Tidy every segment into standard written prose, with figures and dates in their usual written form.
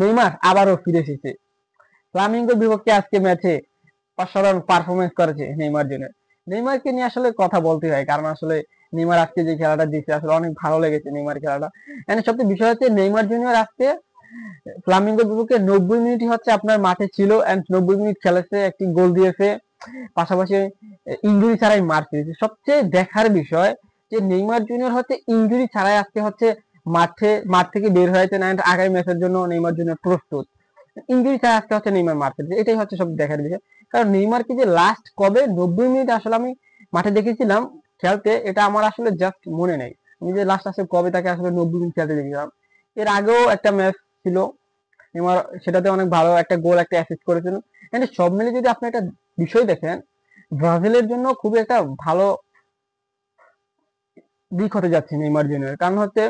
Neymar আবারও ফিরে এসেছে। ফ্লামিঙ্গোর বিপক্ষে আজকে ম্যাচে অসাধারণ পারফরমেন্স করেছে নেইমার জুনিয়র। নেইমারকে নিয়ে আসলে কথা বলতে হয়, কারণ আসলে নেইমার আজকে যে খেলাটা দিচ্ছে আসলে অনেক ভালো লেগেছে নেইমার খেলাটা। এন্ড সবচেয়ে বিষয় হচ্ছে নেইমার জুনিয়র আজকে ফ্লামিঙ্গোর বিপক্ষে 90 মিনিটই হচ্ছে আপনার মাঠে ছিল, এন্ড 90 মিনিট খেলেছে, একটি গোল দিয়েছে, পাশাপাশি ইনজুরি ছাড়াই মাঠ ফিরেছে। সবচেয়ে দেখার বিষয় যে নেইমার জুনিয়র হচ্ছে ইনজুরি ছাড়াই আজকে হচ্ছে মাঠ থেকে বের হয়েছে, এন্ড আগামী ম্যাচের জন্য নেইমার জুনিয়র প্রস্তুত। ইনজুরি ছাড়া আজকে হচ্ছে নেইমার মাঠ ফিরেছে, এটাই হচ্ছে সব দেখার বিষয়। কারণ নেইমারকে যে লাস্ট কবে 90 মিনিট আসলে আমি মাঠে দেখেছিলাম খেলতে, এটা আমার আসলে জাস্ট মনে নেই। আমি যে লাস্ট আসলে কবে তাকে আসলে 90 মিনিট খেলতে দেখেছিলাম। এর আগেও একটা ম্যাচ ছিল নেইমার, সেটাতে অনেক ভালো একটা গোল, একটা অ্যাসিস্ট করেছিল। এন্ড সব মিলে যদি আপনি একটা বিষয় দেখেন, ব্রাজিলের জন্য খুবই একটা ভালো দিক হতে যাচ্ছে নেইমার জুনিয়র। কারণ হচ্ছে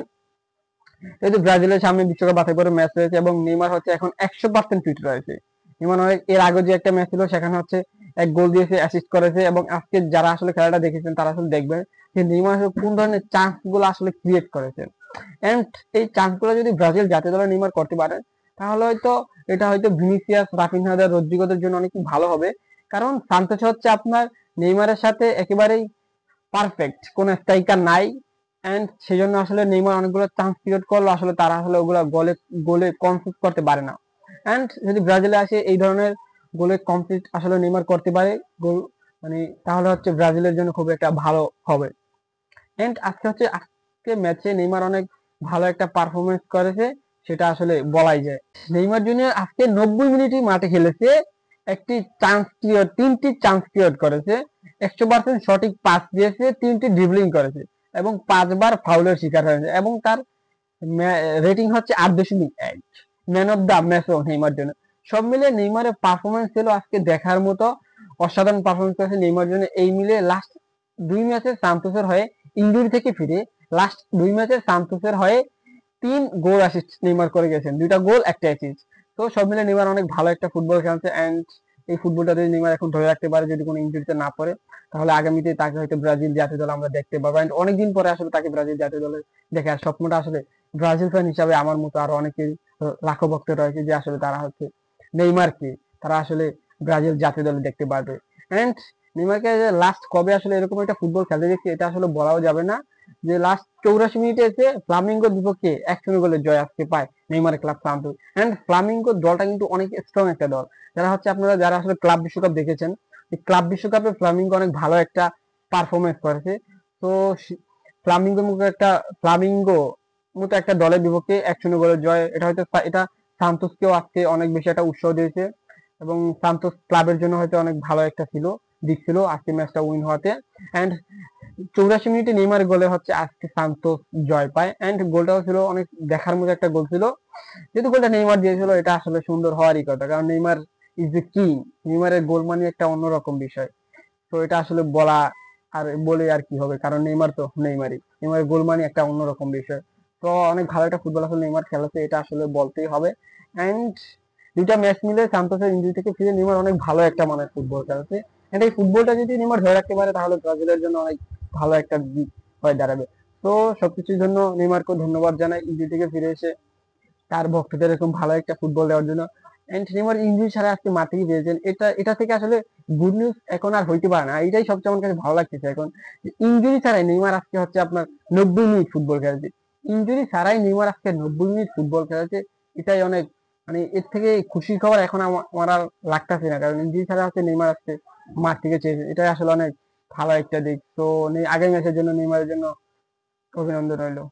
এই যে ব্রাজিলের সামনে বিশ্বকাপ বাছাই করে ম্যাচ রয়েছে এবং নেইমার হচ্ছে এখন 100% ফিট রয়েছে। নেইমার এর আগে যে একটা ম্যাচ ছিল সেখানে হচ্ছে এক গোল দিয়েছে, অ্যাসিস্ট করেছে, এবং আজকে যারা আসলে খেলাটা দেখেছেন তারা আসলে দেখবেন যে নেইমার আসলে কোন ধরনের চান্স গুলো আসলে ক্রিয়েট করেছে। এন্ড এই চান্স গুলো যদি ব্রাজিল জাতীয় দলে নেইমার করতে পারে, তাহলে হয়তো এটা হয়তো ভিনিসিয়াস, রাফিনহা, রদ্রিগোদের জন্য অনেক ভালো হবে। কারণ সান্তোস হচ্ছে আপনার নেইমারের সাথে একেবারেই পারফেক্ট, কোন স্ট্রাইকার নাই। এন্ড সেই জন্য আসলে নেইমার অনেকগুলো চান্স ক্রিয়েট করলো, আসলে তারা আসলে ওগুলা গোলে গোলে কনসিড করতে পারে না। এন্ড যদি ব্রাজিলে আসে এই ধরনের গোলে কমপ্লিট আসলে নেইমার করতে পারে গোল, মানে তাহলে হচ্ছে ব্রাজিলের জন্য খুব একটা ভালো হবে। এন্ড আজকে ম্যাচে নেইমার অনেক ভালো একটা পারফরমেন্স করেছে, সেটা আসলে বলাই যায়। নেইমার জুনিয়র আজকে 90 মিনিটই মাঠে খেলেছে, তিনটি চান্স ক্রিয়েট করেছে, 100% সঠিক পাস দিয়েছে, 3টি ড্রিবলিং করেছে, এবং 5বার ফাউলের শিকার হয়েছে, এবং তার রেটিং হচ্ছে 8.1। ম্যান অফ দ্য ম্যাচও নেইমার জন্য। সব মিলে নেইমারের পারফরমেন্স ছিল আজকে দেখার মতো, অসাধারণ পারফরমেন্স করেছে নেইমার জন্য। এই মিলে লাস্ট 2 ম্যাচে সান্তোসের হয়ে ইনজুরি থেকে ফিরে লাস্ট 2 ম্যাচে সান্তোসের হয়ে 3 গোল অ্যাসিস্ট নেইমার করে গেছেন, 2টা গোল, একটা অ্যাসিস্ট। তো সব মিলে নেইমার অনেক ভালো একটা ফুটবল খেলছে। এন্ড এই ফুটবলটা যদি নেইমার এখন ধরে রাখতে পারে, যদি কোনো ইনজুরিতে না পড়ে, তাহলে আগামীতে তাকে হয়তো ব্রাজিল জাতীয় দল আমরা দেখতে পাবো। এন্ড অনেকদিন পরে আসলে তাকে ব্রাজিল জাতীয় দলে দেখার স্বপ্নটা আসলে ব্রাজিল ফ্যান হিসাবে আমার মতো আরো অনেকেই, লাখো ভক্ত রয়েছে যে আসলে তারা হচ্ছে নেইমারকে তারা আসলে ব্রাজিল জাতীয় দলে দেখতে পারবে। এন্ড নেইমারকে লাস্ট কবে আসলে এরকম একটা ফুটবল খেলতে দেখছি এটা আসলে বলাও যাবে না। যে লাস্ট 84 মিনিটে এসে ফ্লামিঙ্গোর বিপক্ষে 1-0 গোলের জয় আজকে পায় নেইমার ক্লাব সান্তোস। এন্ড ফ্লামিঙ্গোর দলটা কিন্তু অনেক স্ট্রং একটা দল। যারা আসলে ক্লাব বিশ্বকাপ দেখেছেন, এই ক্লাব বিশ্বকাপে ফ্লামিঙ্গো অনেক ভালো একটা পারফরমেন্স করেছে। তো ফ্লামিঙ্গো মতো একটা দলের বিপক্ষে 1-0 গোলের জয়, এটা সান্তোসকেও আজকে অনেক বেশি একটা উৎসাহ দিয়েছে, এবং সান্তোস ক্লাবের জন্য হয়তো অনেক ভালো একটা দিক ছিল আজকে ম্যাচটা উইন হওয়াতে। এন্ড 84 মিনিটে নেইমার গোলে হচ্ছে আজকে সান্তোস জয় পায়। এন্ড গোলটাও ছিল অনেক দেখার মতো একটা গোল ছিল। যেহেতু গোলটা নেইমার দিয়েছিল, এটা আসলে সুন্দর হওয়ারই কথা, কারণ নেইমার ইজ দ্য কিং। নেইমারের গোল মানে একটা অন্যরকম বিষয়। তো এটা আসলে বলে আর কি হবে, কারণ নেইমারের গোল মানে একটা অন্যরকম বিষয়। তো অনেক ভালো একটা ফুটবল আসলে নেইমার খেলেছে, এটা আসলে বলতেই হবে। এন্ড 2টা ম্যাচ মিলে সান্তোসের ইনজুরি থেকে ফিরে নেইমার অনেক ভালো একটা মানের ফুটবল খেলেছে। এন্ড এই ফুটবলটা যদি নেইমার ধরে রাখতে পারে, তাহলে ব্রাজিলের জন্য অনেক ভালো একটা দিক হয়ে দাঁড়াবে। তো সবকিছুর জন্য নেইমারকে ধন্যবাদ জানাই, ইনজুরি থেকে ফিরে এসে তার ভক্তদের এরকম ভালো একটা ফুটবল দেওয়ার জন্য। এন্ড নেইমার ইনজুরি ছাড়া আজকে মাঠেই পেয়েছেন, এটা থেকে আসলে গুড নিউজ এখন আর হইতে পারে না। এটাই সবচেয়ে আমার কাছে ভালো লাগতেছে এখন, ইনজুরি ছাড়াই নেইমার আজকে হচ্ছে আপনার 90 মিনিট ফুটবল খেলেছে। ইনজুরি ছাড়াই নেইমার আজকে 90 মিনিট ফুটবল খেলেছে, এটাই অনেক, মানে এর থেকে খুশির খবর এখন আমার আর লাগতেছে না, কারণ ইনজুরি ছাড়া হচ্ছে নেইমার আজকে মাঠ থেকে চেয়েছে, এটাই আসলে অনেক ভালো একটা দিক। তো আগামী ম্যাচের জন্য নেইমারের জন্য অভিনন্দন রইলো।